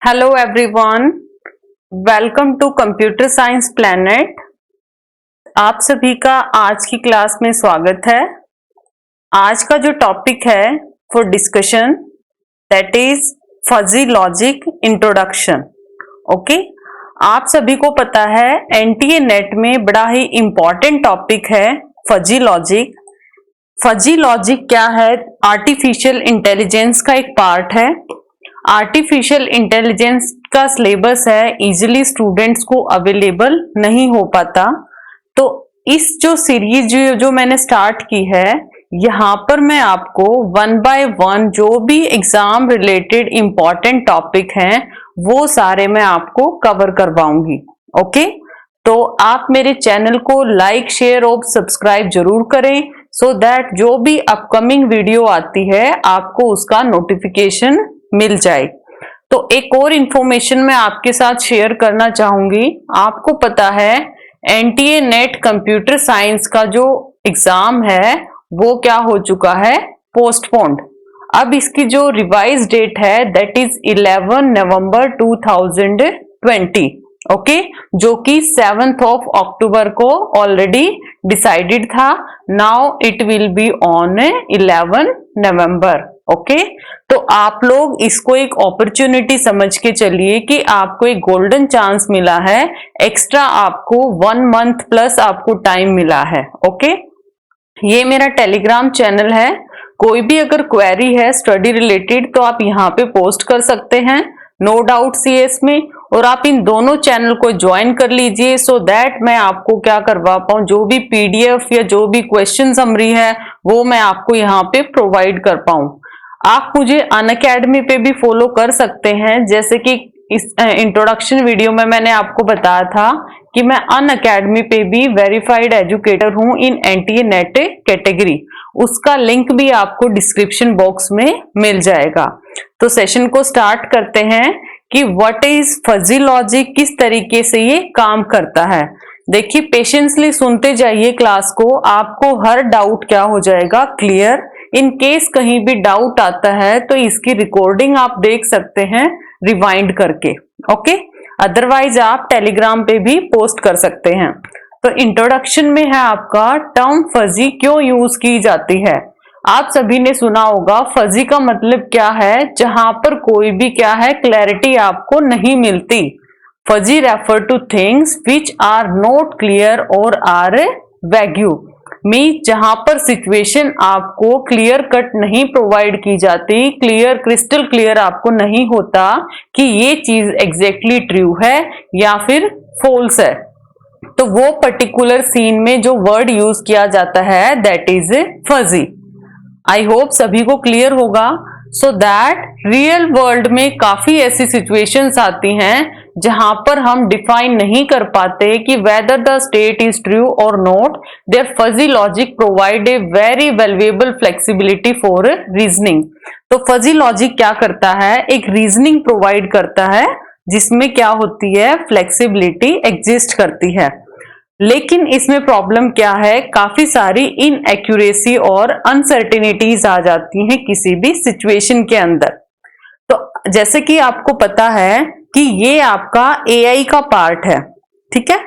Hello everyone, welcome to computer science planet. आप सभी का आज की क्लास में स्वागत है। आज का जो टॉपिक है for discussion that is fuzzy logic introduction. Okay, आप सभी को पता है एनटीए नेट में बड़ा ही इंपॉर्टेंट टॉपिक है फजी लॉजिक। फजी लॉजिक क्या है? आर्टिफिशियल इंटेलिजेंस का एक पार्ट है। आर्टिफिशियल इंटेलिजेंस का सिलेबस है, इजीली स्टूडेंट्स को अवेलेबल नहीं हो पाता। तो इस जो सीरीज जो मैंने स्टार्ट की है, यहाँ पर मैं आपको वन बाय वन जो भी एग्जाम रिलेटेड इंपॉर्टेंट टॉपिक हैं वो सारे मैं आपको कवर करवाऊंगी। ओके, तो आप मेरे चैनल को लाइक, शेयर और सब्सक्राइब जरूर करें सो दैट जो भी अपकमिंग वीडियो आती है आपको उसका नोटिफिकेशन मिल जाए। तो एक और इंफॉर्मेशन मैं आपके साथ शेयर करना चाहूंगी। आपको पता है एनटीए नेट कंप्यूटर साइंस का जो एग्जाम है वो क्या हो चुका है? पोस्टपोन्ड। अब इसकी जो रिवाइज डेट है दैट इज 11 नवंबर 2020। ओके, जो कि 7th of अक्टूबर को ऑलरेडी डिसाइडेड था। Now it will be on 11 November. Okay, तो आप लोग इसको एक अपॉर्चुनिटी समझ के चलिए कि आपको एक गोल्डन चांस मिला है। एक्स्ट्रा आपको 1 मंथ प्लस आपको टाइम मिला है। ओके, ये मेरा टेलीग्राम चैनल है। कोई भी अगर क्वेरी है स्टडी रिलेटेड तो आप यहाँ पे पोस्ट कर सकते हैं, नो डाउट सीएस में। और आप इन दोनों चैनल को ज्वाइन कर लीजिए सो दैट मैं आपको क्या करवा पाऊँ, जो भी पीडीएफ या जो भी क्वेश्चन समरी है वो मैं आपको यहाँ पे प्रोवाइड कर पाऊँ। आप मुझे अनअकैडमी पे भी फॉलो कर सकते हैं। जैसे कि इस इंट्रोडक्शन वीडियो में मैंने आपको बताया था कि मैं अनअकैडमी पे भी वेरीफाइड एजुकेटर हूं इन एनटीए नेट कैटेगरी। उसका लिंक भी आपको डिस्क्रिप्शन बॉक्स में मिल जाएगा। तो सेशन को स्टार्ट करते हैं कि व्हाट इज फजी लॉजिक, किस तरीके से ये काम करता है। देखिए, पेशेंसली सुनते जाइए क्लास को, आपको हर डाउट क्या हो जाएगा क्लियर। इन केस कहीं भी डाउट आता है तो इसकी रिकॉर्डिंग आप देख सकते हैं रिवाइंड करके। ओके, अदरवाइज आप टेलीग्राम पे भी पोस्ट कर सकते हैं। तो इंट्रोडक्शन में है आपका टर्म फजी क्यों यूज की जाती है। आप सभी ने सुना होगा फजी का मतलब क्या है, जहां पर कोई भी क्या है क्लैरिटी आपको नहीं मिलती। Fuzzy refer to things which are not clear और आर वैग्यू। मीन जहां पर सिचुएशन आपको क्लियर कट नहीं प्रोवाइड की जाती, क्लियर क्रिस्टल क्लियर आपको नहीं होता कि ये चीज एग्जैक्टली ट्रू है या फिर फॉल्स है, तो वो पर्टिकुलर सीन में जो वर्ड यूज किया जाता है that is fuzzy. I hope सभी को क्लियर होगा। सो दैट रियल वर्ल्ड में काफी ऐसी सिचुएशंस आती हैं जहां पर हम डिफाइन नहीं कर पाते कि whether the state is true और not. There fuzzy logic provide a very valuable flexibility for reasoning. तो फजी लॉजिक क्या करता है? एक रीजनिंग प्रोवाइड करता है जिसमें क्या होती है, फ्लेक्सिबिलिटी एग्जिस्ट करती है। लेकिन इसमें प्रॉब्लम क्या है, काफी सारी इनएक्यूरेसी और अनसर्टेनिटीज आ जाती हैं किसी भी सिचुएशन के अंदर। तो जैसे कि आपको पता है कि ये आपका एआई का पार्ट है, ठीक है,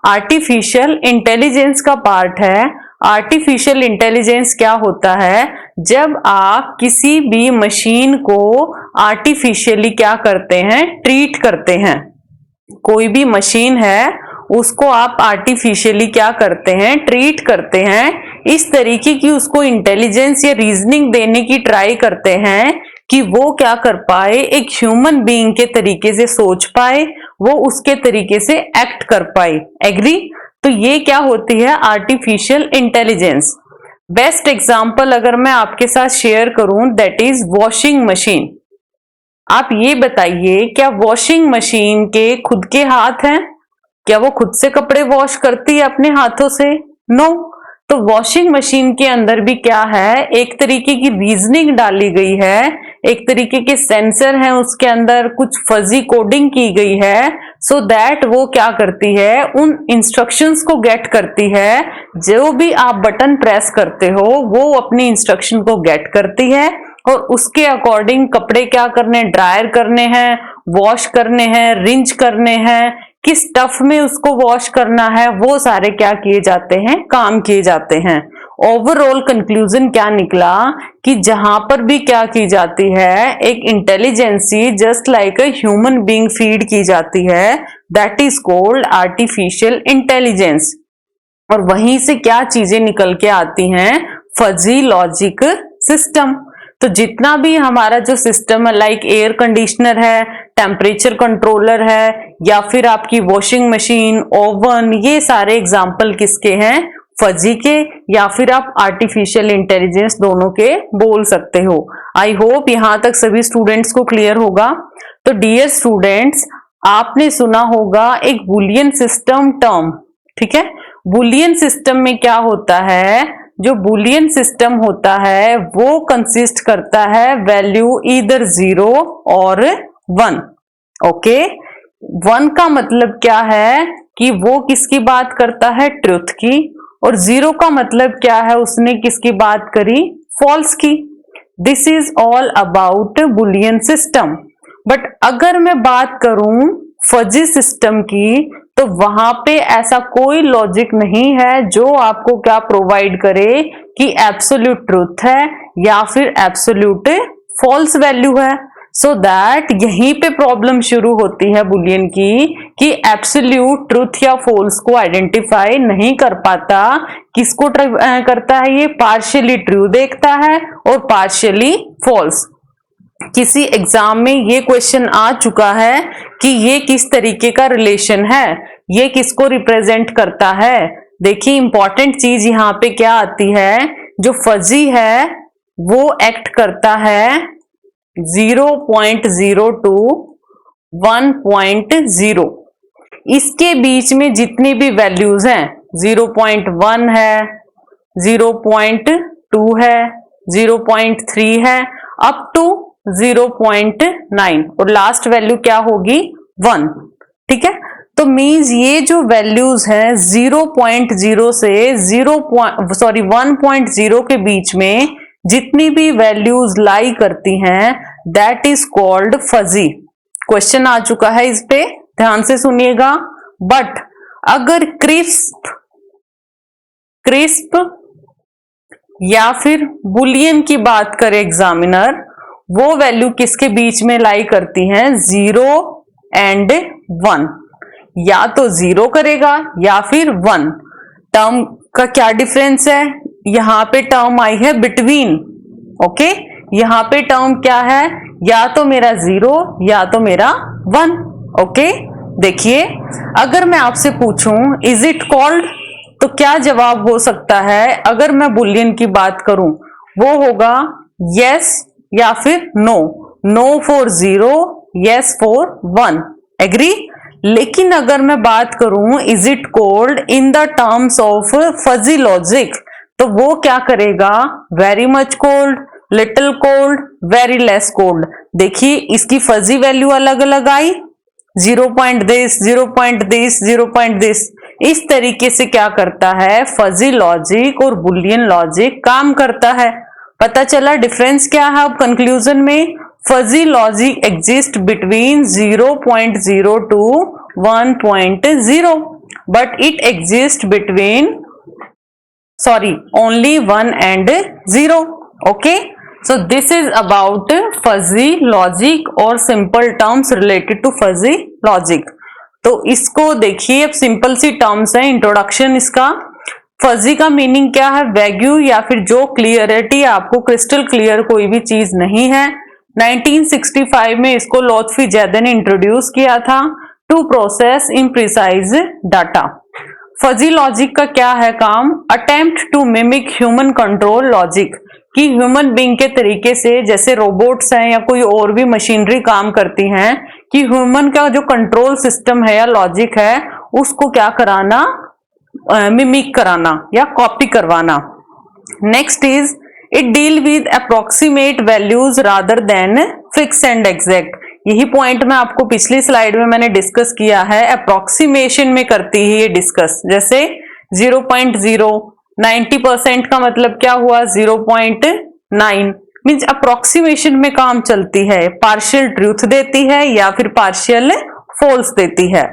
आर्टिफिशियल इंटेलिजेंस का पार्ट है। आर्टिफिशियल इंटेलिजेंस क्या होता है? जब आप किसी भी मशीन को आर्टिफिशियली क्या करते हैं, ट्रीट करते हैं। कोई भी मशीन है उसको आप आर्टिफिशियली क्या करते हैं, ट्रीट करते हैं, इस तरीके की उसको इंटेलिजेंस या रीजनिंग देने की ट्राई करते हैं कि वो क्या कर पाए, एक ह्यूमन बीइंग के तरीके से सोच पाए, वो उसके तरीके से एक्ट कर पाए। एग्री? तो ये क्या होती है, आर्टिफिशियल इंटेलिजेंस। बेस्ट एग्जांपल अगर मैं आपके साथ शेयर करूं दैट इज वॉशिंग मशीन। आप ये बताइए, क्या वॉशिंग मशीन के खुद के हाथ हैं? क्या वो खुद से कपड़े वॉश करती है अपने हाथों से? नो। तो वॉशिंग मशीन के अंदर भी क्या है, एक तरीके की रीजनिंग डाली गई है, एक तरीके के सेंसर हैं उसके अंदर, कुछ फजी कोडिंग की गई है सो दैट वो क्या करती है, उन इंस्ट्रक्शंस को गेट करती है। जो भी आप बटन प्रेस करते हो वो अपनी इंस्ट्रक्शन को गेट करती है और उसके अकॉर्डिंग कपड़े क्या करने, ड्रायर करने हैं, वॉश करने हैं, रिंच करने हैं, किस टफ में उसको वॉश करना है, वो सारे क्या किए जाते हैं, काम किए जाते हैं। ओवरऑल कंक्लूजन क्या निकला कि जहां पर भी क्या की जाती है, एक intelligence just like a human being feed की जाती है, that is called artificial intelligence. और वहीं से क्या चीजें निकल के आती हैं, फजी लॉजिक सिस्टम। तो जितना भी हमारा जो सिस्टम है, लाइक एयर कंडीशनर है, टेम्परेचर कंट्रोलर है, या फिर आपकी वॉशिंग मशीन, ओवन, ये सारे एग्जाम्पल किसके हैं, फजी के, या फिर आप आर्टिफिशियल इंटेलिजेंस दोनों के बोल सकते हो। आई होप यहां तक सभी स्टूडेंट्स को क्लियर होगा। तो डियर स्टूडेंट्स, आपने सुना होगा एक बुलियन सिस्टम टर्म, ठीक है। बुलियन सिस्टम में क्या होता है, जो बुलियन सिस्टम होता है वो कंसिस्ट करता है वैल्यू ईदर 0 और 1। ओके, 1 का मतलब क्या है कि वो किसकी बात करता है, ट्रुथ की, और 0 का मतलब क्या है, उसने किसकी बात करी, फॉल्स की। This is all about Boolean system. But अगर मैं बात करूं फजी सिस्टम की, तो वहां पे ऐसा कोई लॉजिक नहीं है जो आपको क्या प्रोवाइड करे कि एब्सोल्यूट ट्रूथ है या फिर एब्सोल्यूट फॉल्स वैल्यू है। सो दैट यहीं पे प्रॉब्लम शुरू होती है बुलियन की, कि एब्सोल्यूट ट्रूथ या फॉल्स को आइडेंटिफाई नहीं कर पाता। किसको करता है, ये पार्शियली ट्रू देखता है और पार्शियली फॉल्स। किसी एग्जाम में ये क्वेश्चन आ चुका है कि ये किस तरीके का रिलेशन है, ये किसको रिप्रेजेंट करता है। देखिए इंपॉर्टेंट चीज यहाँ पे क्या आती है, जो फजी है वो एक्ट करता है 0.0 to 1.0। इसके बीच में जितनी भी वैल्यूज हैं, 0.1 है, 0.2 है, 0.3 है, अप टू 0.9, और लास्ट वैल्यू क्या होगी, 1। ठीक है, तो मीन्स ये जो वैल्यूज हैं 0.0 से 1.0 के बीच में जितनी भी वैल्यूज लाई करती हैं, that is called fuzzy. Question आ चुका है इस पे, ध्यान से सुनिएगा। बट अगर क्रिस्प या फिर बुलियन की बात करे एग्जामिनर, वो वैल्यू किसके बीच में लाई करती हैं, 0 एंड 1। या तो 0 करेगा या फिर 1। टर्म का क्या डिफरेंस है, यहां पे टर्म आई है बिटवीन। ओके, यहां पे टर्म क्या है, या तो मेरा 0 या तो मेरा 1। ओके, देखिए अगर मैं आपसे पूछूं इज इट कॉल्ड, तो क्या जवाब हो सकता है। अगर मैं बुलियन की बात करूं, वो होगा यस या फिर no. No for 0, yes for 1। Agree. लेकिन अगर मैं बात करूं is it cold in the terms of fuzzy logic, तो वो क्या करेगा, very much cold, little cold, very less cold. देखिए इसकी फजी वैल्यू अलग अलग आई, 0 point this, 0 point this, 0 point this. इस तरीके से क्या करता है, फजी लॉजिक और बुलियन लॉजिक काम करता है। पता चला डिफरेंस क्या है अब कंक्लूजन में। Fuzzy logic exist between 0.0 to 1.0, but it exist between only 1 and 0. Okay, so this is about fuzzy logic और simple terms related to fuzzy logic. तो इसको देखिए, अब सिंपल सी टर्म्स है, इंट्रोडक्शन इसका। फजी का मीनिंग क्या है, वैग्यू या फिर जो क्लियरिटी, आपको क्रिस्टल क्लियर कोई भी चीज नहीं है। 1965 में इसको लोथफी जैदे ने इंट्रोड्यूस किया था, to process imprecise data. Fuzzy logic का क्या है काम, attempt to mimic human control logic, कि ह्यूमन बीइंग के तरीके से, जैसे रोबोट्स हैं या कोई और भी मशीनरी काम करती हैं, कि ह्यूमन का जो कंट्रोल सिस्टम है या लॉजिक है उसको क्या कराना, मिमिक कराना या कॉपी करवाना। Next is it deal with approximate values rather than fix and exact. यही पॉइंट मैं आपको पिछली स्लाइड में मैंने डिस्कस किया है, अप्रोक्सीमेशन में करती है ये डिस्कस। जैसे 0.0, 90% का मतलब क्या हुआ, 0.9, मीन्स अप्रोक्सीमेशन में काम चलती है, पार्शियल ट्रूथ देती है या फिर पार्शियल फॉल्स देती है।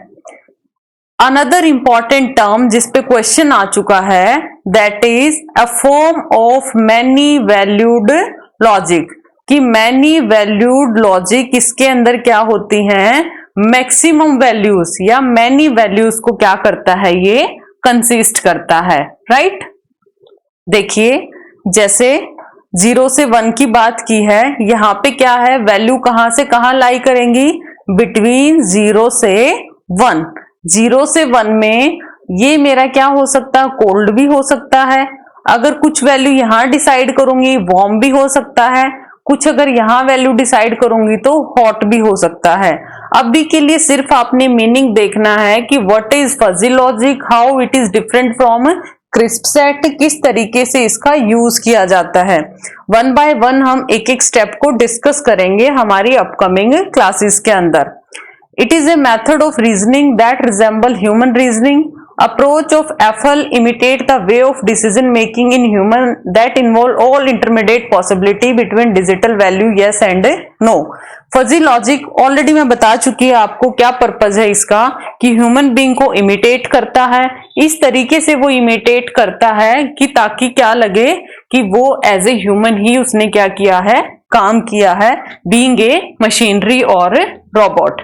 अनदर इंपॉर्टेंट टर्म जिस पे क्वेश्चन आ चुका है that is a form of many valued logic, कि मैनी वैल्यूड लॉजिक इसके अंदर क्या होती हैं, मैक्सिमम वैल्यूज या मैनी वैल्यूज को क्या करता है, ये कंसिस्ट करता है, राइट। देखिए जैसे 0 से 1 की बात की है, यहां पे क्या है, वैल्यू कहां से कहां लाई करेंगी, बिटवीन 0 से 1। 0 से 1 में ये मेरा क्या हो सकता है, कोल्ड भी हो सकता है। अगर कुछ वैल्यू यहां डिसाइड करूंगी वार्म भी हो सकता है, कुछ अगर यहां वैल्यू डिसाइड करूंगी तो हॉट भी हो सकता है। अभी के लिए सिर्फ आपने मीनिंग देखना है कि what is fuzzy logic, how it is different from crisp set, किस तरीके से इसका यूज किया जाता है। 1 बाय 1 हम एक एक स्टेप को डिस्कस करेंगे हमारी अपकमिंग क्लासेस के अंदर। It is a method of reasoning that resemble human reasoning. Approach of FL imitate the way of decision making in human that involve all intermediate possibility between digital value yes and no. Fuzzy logic already मैं बता चुकी है आपको क्या purpose है इसका, कि human being को इमिटेट करता है, इस तरीके से वो इमिटेट करता है कि ताकि क्या लगे कि वो एज ए ह्यूमन ही उसने क्या किया है, काम किया है, बीइंग ए मशीनरी और रोबोट।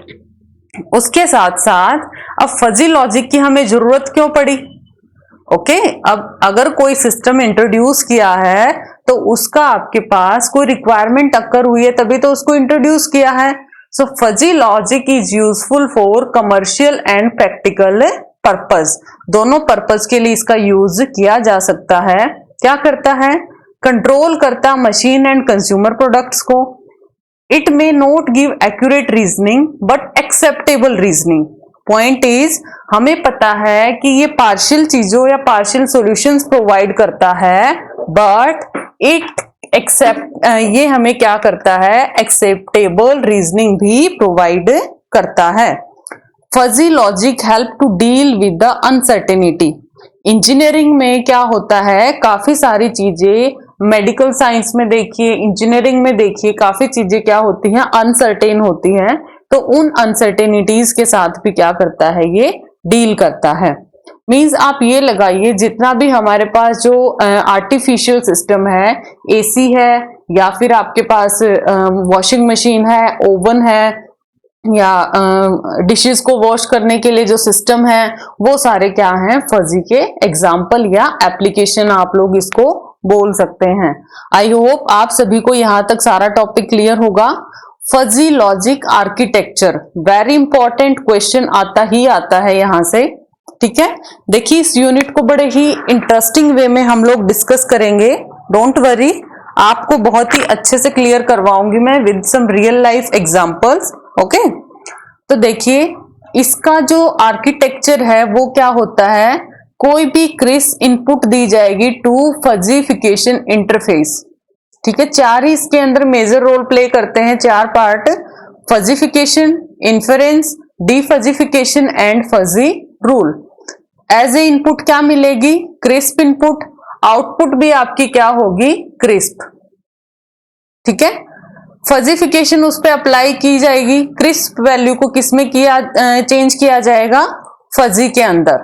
उसके साथ साथ अब फजी लॉजिक की हमें जरूरत क्यों पड़ी, ओके। अब अगर कोई सिस्टम इंट्रोड्यूस किया है तो उसका आपके पास कोई रिक्वायरमेंट अक्कर हुई है तभी तो उसको इंट्रोड्यूस किया है। So fuzzy logic is useful for commercial and practical purpose, दोनों पर्पस के लिए इसका यूज किया जा सकता है। क्या करता है, कंट्रोल करता मशीन एंड कंज्यूमर प्रोडक्ट्स को। It may not give accurate reasoning but acceptable reasoning. Point is, हमें पता है कि ये पार्शियल चीजों या पार्शियल सॉल्यूशंस प्रोवाइड करता है, बट ये हमें क्या करता है, एक्सेप्टेबल रीजनिंग भी प्रोवाइड करता है। Fuzzy logic help to deal with the uncertainty. Engineering में क्या होता है, काफी सारी चीजें, मेडिकल साइंस में देखिए, इंजीनियरिंग में देखिए, काफी चीजें क्या होती हैं, अनसर्टेन होती हैं। तो उन अनसर्टेनिटीज के साथ भी क्या करता है, ये डील करता है। मींस आप ये लगाइए जितना भी हमारे पास जो आर्टिफिशियल सिस्टम है, एसी है या फिर आपके पास वॉशिंग मशीन है, ओवन है या डिशेस को वॉश करने के लिए जो सिस्टम है, वो सारे क्या हैं, फजी के एग्जाम्पल या एप्लीकेशन आप लोग इसको बोल सकते हैं। आई होप आप सभी को यहां तक सारा टॉपिक क्लियर होगा। Fuzzy logic architecture, very important question आता ही आता है यहां से, ठीक है। देखिए इस यूनिट को बड़े ही इंटरेस्टिंग वे में हम लोग डिस्कस करेंगे, डोंट वरी, आपको बहुत ही अच्छे से क्लियर करवाऊंगी मैं with some real life examples, okay. तो देखिए इसका जो आर्किटेक्चर है वो क्या होता है, कोई भी क्रिस्प इनपुट दी जाएगी टू फजीफिकेशन इंटरफेस, ठीक है। चार ही इसके अंदर मेजर रोल प्ले करते हैं, चार part, fuzzification, inference, defuzzification and fuzzy rule. As a input क्या मिलेगी, क्रिस्प इनपुट, आउटपुट भी आपकी क्या होगी, क्रिस्प, ठीक है। फजीफिकेशन उस पर अप्लाई की जाएगी, क्रिस्प वैल्यू को किसमें किया चेंज किया जाएगा, फजी के अंदर,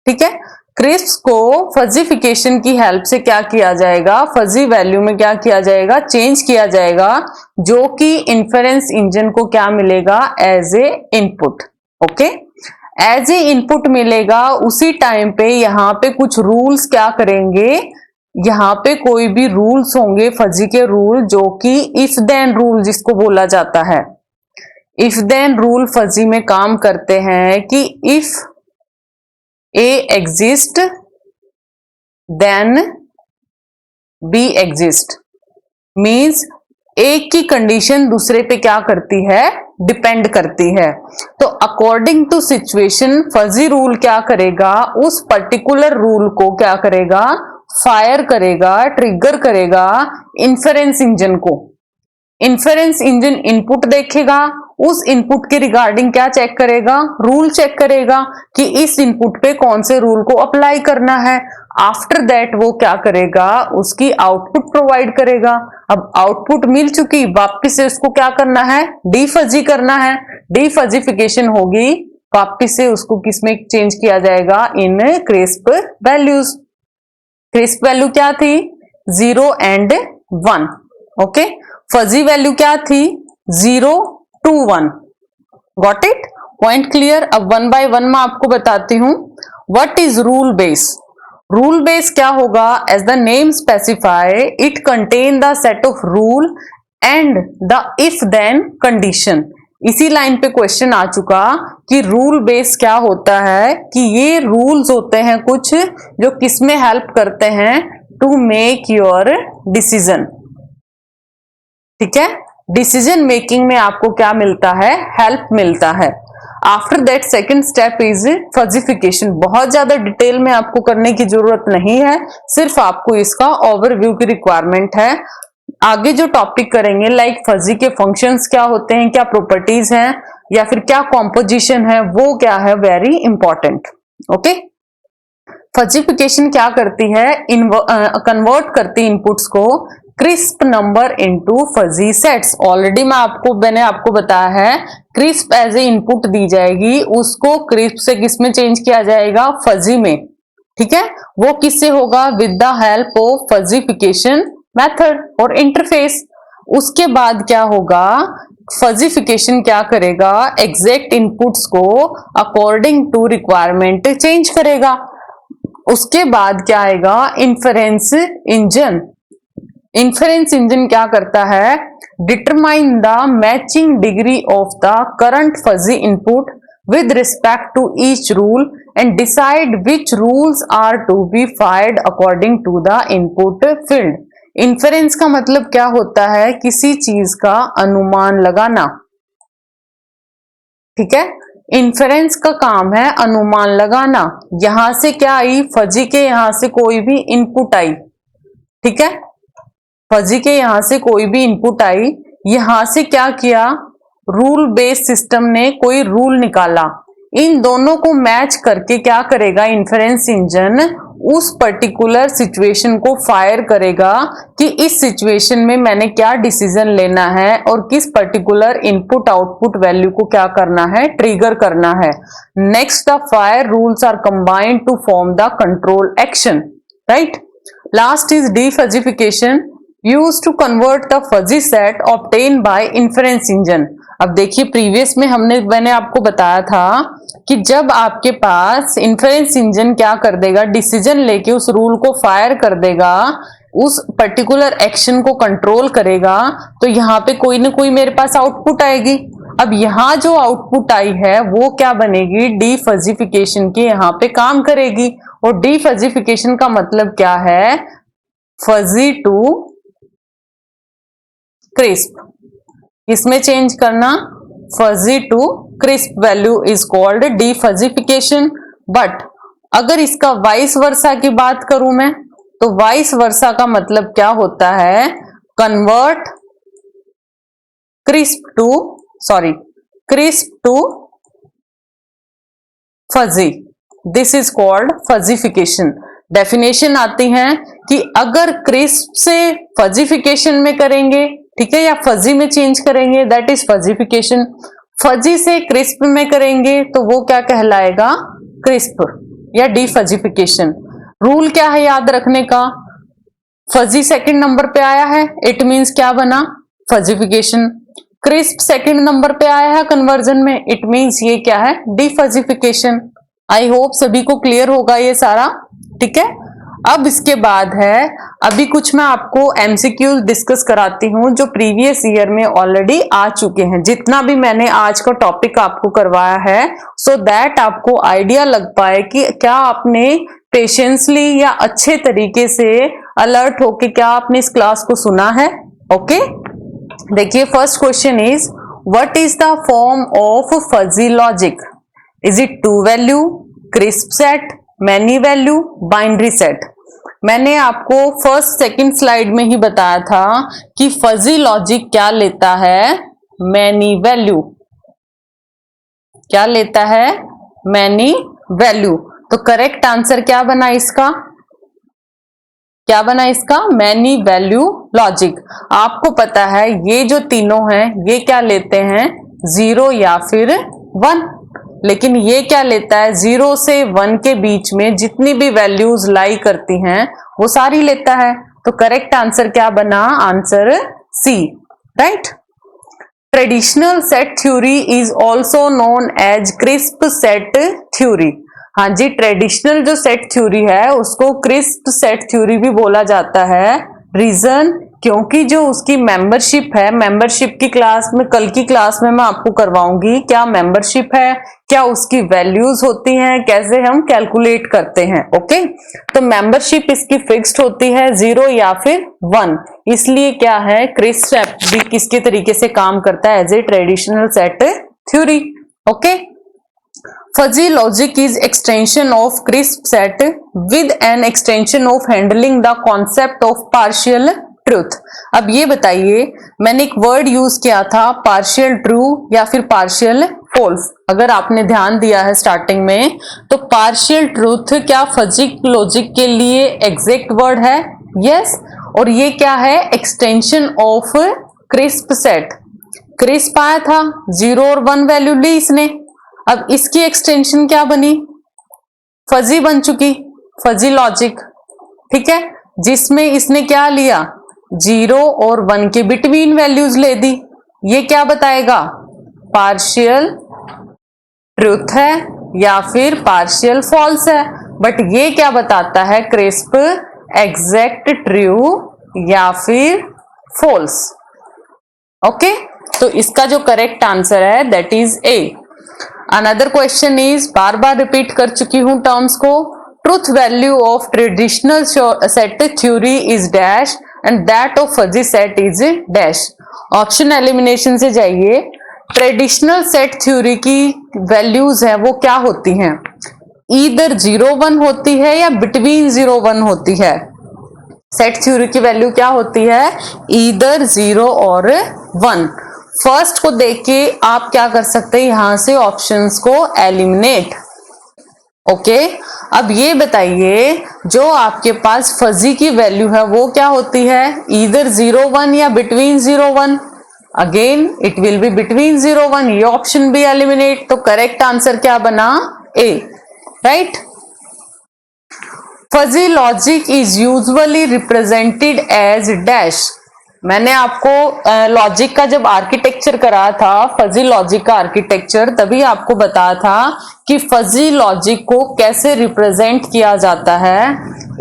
ठीक है। क्रिस्प को फजीफिकेशन की हेल्प से क्या किया जाएगा, फजी वैल्यू में क्या किया जाएगा, चेंज किया जाएगा, जो कि इन्फरेंस इंजन को क्या मिलेगा, as a input, okay. As a input मिलेगा, उसी टाइम पे यहाँ पे कुछ रूल्स क्या करेंगे, यहाँ पे कोई भी रूल्स होंगे फजी के रूल, जो कि इफ देन रूल जिसको बोला जाता है। इफ देन रूल फजी में काम करते हैं कि if A exist then B exist, means एक की कंडीशन दूसरे पे क्या करती है, डिपेंड करती है। तो according to situation fuzzy rule क्या करेगा, उस पर्टिकुलर रूल को क्या करेगा, फायर करेगा, ट्रिगर करेगा इन्फेरेंस इंजन को। इन्फेरेंस इंजन इनपुट देखेगा, उस इनपुट के रिगार्डिंग क्या चेक करेगा, रूल चेक करेगा कि इस इनपुट पे कौन से रूल को अप्लाई करना है। आफ्टर दैट वो क्या करेगा, उसकी आउटपुट प्रोवाइड करेगा। अब आउटपुट मिल चुकी, वापिस से उसको क्या करना है, डीफजी करना है। डीफजिफिकेशन होगी, वापिस से उसको किसमें चेंज किया जाएगा, इन क्रिस्प वैल्यूज। क्रिस्प वैल्यू क्या थी, 0 and 1। ओके, फजी वैल्यू क्या थी, 0 to 1। Got it, point clear. अब 1 by 1 मैं आपको बताती हूं what is rule base. Rule base क्या होगा, as the name specify it contain the set of rule and the if then condition. इसी लाइन पे क्वेश्चन आ चुका कि रूल बेस क्या होता है, कि ये रूल्स होते हैं कुछ जो किसमें हेल्प करते हैं, टू मेक योर डिसीजन। ठीक है, डिसीजन मेकिंग में आपको क्या मिलता है, हेल्प मिलता है। After that second step is fuzzification. बहुत ज्यादा डिटेल में आपको करने की जरूरत नहीं है, सिर्फ आपको इसका ओवरव्यू की रिक्वायरमेंट है। आगे जो टॉपिक करेंगे लाइक फजी के फंक्शंस क्या होते हैं, क्या प्रॉपर्टीज हैं, या फिर क्या कॉम्पोजिशन है, वो क्या है, वेरी इंपॉर्टेंट। ओके, फजिफिकेशन क्या करती है, कन्वर्ट करती इनपुट्स को crisp number into fuzzy sets. Already मैंने आपको बताया है, क्रिस्प एज ए इनपुट दी जाएगी, उसको क्रिस्प से किसमें चेंज किया जाएगा, फजी में। ठीक है, वो किससे होगा, with the help of fuzzification method और इंटरफेस। उसके बाद क्या होगा, फजिफिकेशन क्या करेगा, एग्जैक्ट इनपुट्स को अकॉर्डिंग टू रिक्वायरमेंट चेंज करेगा। उसके बाद क्या आएगा, इन्फरेंस इंजन। इन्फरेंस इंजन क्या करता है, determine the matching degree of the current fuzzy input with respect to each rule and decide which rules are to be fired according to the input field। Inference का मतलब क्या होता है, किसी चीज का अनुमान लगाना। ठीक है, इन्फरेंस का काम है अनुमान लगाना। यहां से क्या आई, फजी के यहां से कोई भी इनपुट आई। ठीक है, फजी के यहां से कोई भी इनपुट आई, यहां से क्या किया, रूल बेस्ड सिस्टम ने कोई रूल निकाला। इन दोनों को मैच करके क्या करेगा, इन्फरेंस इंजन उस पर्टिकुलर सिचुएशन को फायर करेगा कि इस सिचुएशन में मैंने क्या डिसीजन लेना है और किस पर्टिकुलर इनपुट आउटपुट वैल्यू को क्या करना है, ट्रिगर करना है। Next the fire rules are combined to form the control action. Right, last is defuzzification, used to convert the fuzzy set obtained by inference engine। अब देखिए प्रीवियस में मैंने आपको बताया था कि जब आपके पास इन्फरेंस इंजन क्या कर देगा, डिसीजन लेके उस रूल को फायर कर देगा, उस पर्टिकुलर एक्शन को कंट्रोल करेगा, तो यहाँ पे कोई ना कोई मेरे पास आउटपुट आएगी। अब यहाँ जो आउटपुट आई है वो क्या बनेगी, डीफजिफिकेशन के यहाँ पे काम करेगी। और डीफजिफिकेशन का मतलब क्या है, फजी टू क्रिस्प, इसमें चेंज करना, fuzzy to crisp value is called defuzzification. But अगर इसका वाइस वर्सा की बात करूं मैं, तो वाइस वर्सा का मतलब क्या होता है, convert crisp to fuzzy, this is called fuzzification. Definition आती है कि अगर क्रिस्प से फजिफिकेशन में करेंगे, ठीक है, या फजी में चेंज करेंगे, दैट इज फजिफिकेशन। फजी से क्रिस्प में करेंगे तो वो क्या कहलाएगा, क्रिस्प या डीफजिफिकेशन। रूल क्या है याद रखने का, फजी सेकंड नंबर पे आया है, इट मींस क्या बना, फजिफिकेशन। क्रिस्प सेकंड नंबर पे आया है कन्वर्जन में, इट मींस ये क्या है, डीफजिफिकेशन। आई होप सभी को क्लियर होगा ये सारा। ठीक है, अब इसके बाद है, अभी कुछ मैं आपको एमसीक्यूज डिस्कस कराती हूं जो प्रीवियस ईयर में ऑलरेडी आ चुके हैं। जितना भी मैंने आज का टॉपिक आपको करवाया है, सो दैट आपको आइडिया लग पाए कि क्या आपने पेशेंसली या अच्छे तरीके से अलर्ट होके क्या आपने इस क्लास को सुना है। ओके, देखिए first question is, what is the form of fuzzy logic? Is it two value, crisp set, many value, binary set? मैंने आपको फर्स्ट सेकंड स्लाइड में ही बताया था कि फजी लॉजिक क्या लेता है, मैनी वैल्यू। क्या लेता है? Many value. तो करेक्ट आंसर क्या बना इसका? क्या बना इसका? Many value logic. आपको पता है ये जो तीनों हैं ये क्या लेते हैं? 0 या फिर 1। लेकिन ये क्या लेता है? 0 से 1 के बीच में जितनी भी वैल्यूज लाई करती हैं वो सारी लेता है। तो करेक्ट आंसर क्या बना? Answer C, right. Traditional set theory is also known as crisp set theory. हाँ जी, ट्रेडिशनल जो सेट थ्योरी है उसको क्रिस्प सेट थ्योरी भी बोला जाता है। रीजन, क्योंकि जो उसकी मेंबरशिप है, मेंबरशिप की क्लास में, कल की क्लास में मैं आपको करवाऊंगी क्या मेंबरशिप है, क्या उसकी वैल्यूज होती हैं, कैसे हम कैलकुलेट करते हैं। ओके, तो मेंबरशिप इसकी फिक्स्ड होती है 0 या फिर 1। इसलिए क्या है, क्रिस्प सेट भी किसके तरीके से काम करता है? As a traditional set theory. Okay, fuzzy logic is extension of crisp set with an extension of handling the concept of partial truth। अब ये बताइए, मैंने एक वर्ड यूज किया था पार्शियल ट्रू या फिर पार्शियल फॉल्स। अगर आपने ध्यान दिया है स्टार्टिंग में, तो पार्शियल ट्रूथ क्या फजी लॉजिक के लिए एग्जैक्ट वर्ड है? यस। और ये क्या है? Extension of crisp set. Crisp आया था, 0 और 1 वैल्यू ली इसने। अब इसकी एक्सटेंशन क्या बनी? फजी बन चुकी, फजी लॉजिक। ठीक है, जिसमें इसने क्या लिया? 0 और 1 के बिटवीन वैल्यूज ले दी। ये क्या बताएगा? पार्शियल ट्रूथ है या फिर पार्शियल फॉल्स है। बट ये क्या बताता है? क्रिस्प एग्जैक्ट ट्रू या फिर फॉल्स। ओके, तो इसका जो करेक्ट आंसर है that is a. Another question is, bar bar repeat कर चुकी हूं टर्म्स को। Truth value of traditional set theory is dash and that of fuzzy set is dash. Option elimination से जाइए। ट्रेडिशनल सेट थ्योरी की values है वो क्या होती हैं? ईदर 0 1 होती है या बिटवीन 0 1 होती है। सेट थ्योरी की वैल्यू क्या होती है? ईदर 0 और 1। फर्स्ट को देख के आप क्या कर सकते हैं? यहां से ऑप्शंस को एलिमिनेट। ओके, अब ये बताइए, जो आपके पास फजी की वैल्यू है वो क्या होती है? ईदर 0 1 या between 0 1। Again it will be between 0 1। ये ऑप्शन भी एलिमिनेट। तो करेक्ट आंसर क्या बना? A, right. Fuzzy logic is usually represented as dash. मैंने आपको लॉजिक का जब आर्किटेक्चर करा था, फजी लॉजिक का आर्किटेक्चर, तभी आपको बताया था कि फजी लॉजिक को कैसे रिप्रेजेंट किया जाता है।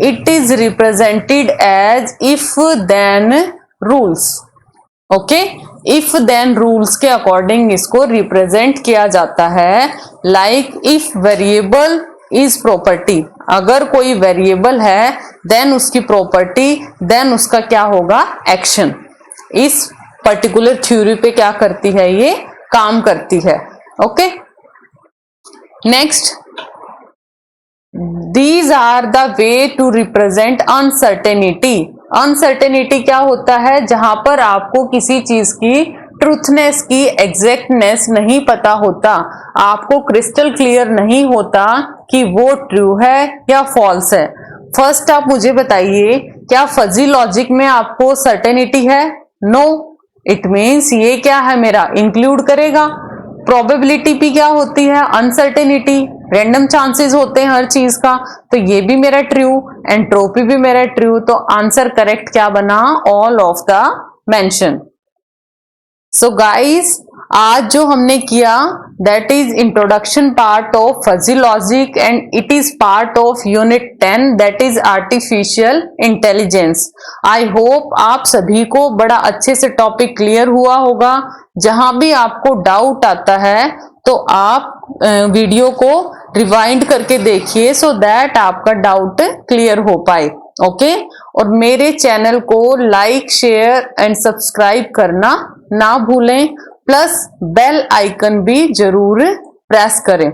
It is represented as if then rules. Okay, if then rules के अकॉर्डिंग इसको रिप्रेजेंट किया जाता है। Like if variable is property, अगर कोई वेरिएबल है देन उसकी प्रॉपर्टी, देन उसका क्या होगा? एक्शन। इस पर्टिकुलर थ्योरी पे क्या करती है? ये काम करती है। Okay, next, these are the way to represent uncertainty. Uncertainty क्या होता है? जहां पर आपको किसी चीज की ट्रूथनेस की एग्जैक्टनेस नहीं पता होता, आपको क्रिस्टल क्लियर नहीं होता कि वो ट्रू है या फॉल्स है। फर्स्ट आप मुझे बताइए, क्या फजी लॉजिक में आपको सर्टेनिटी है? नो। इट मीन्स ये क्या है मेरा? इंक्लूड करेगा। प्रोबेबिलिटी भी क्या होती है? अनसर्टेनिटी। रैंडम चांसेस होते हैं हर चीज का, तो ये भी मेरा ट्रू, एंट्रोपी भी मेरा ट्रू। तो आंसर करेक्ट क्या बना? All of the mention. So guys, आज जो हमने किया that is introduction part of fuzzy logic and it is part of unit 10 that is artificial intelligence. I hope आप सभी को बड़ा अच्छे से टॉपिक क्लियर हुआ होगा। जहां भी आपको डाउट आता है तो आप वीडियो को रिवाइंड करके देखिए सो दैट आपका डाउट क्लियर हो पाए। ओके, और मेरे चैनल को लाइक, शेयर एंड सब्सक्राइब करना ना भूलें, प्लस बेल आइकन भी जरूर प्रेस करें।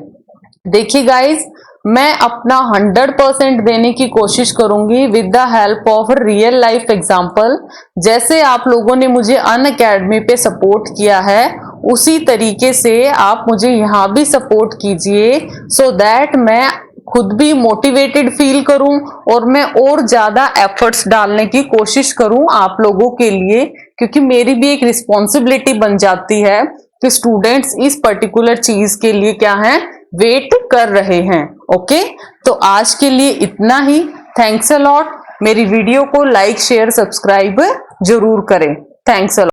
देखिए गाइस, मैं अपना 100% देने की कोशिश करूंगी with the help of real life example. जैसे आप लोगों ने मुझे अनअकैडमी पे सपोर्ट किया है उसी तरीके से आप मुझे यहाँ भी सपोर्ट कीजिए, सो दैट मैं खुद भी मोटिवेटेड फील करूं और मैं और ज्यादा एफर्ट्स डालने की कोशिश करूं आप लोगों के लिए, क्योंकि मेरी भी एक रिस्पॉन्सिबिलिटी बन जाती है कि स्टूडेंट्स इस पर्टिकुलर चीज के लिए क्या है, वेट कर रहे हैं। ओके, तो आज के लिए इतना ही। Thanks a lot. मेरी वीडियो को लाइक शेयर सब्सक्राइब जरूर करें। Thanks a lot.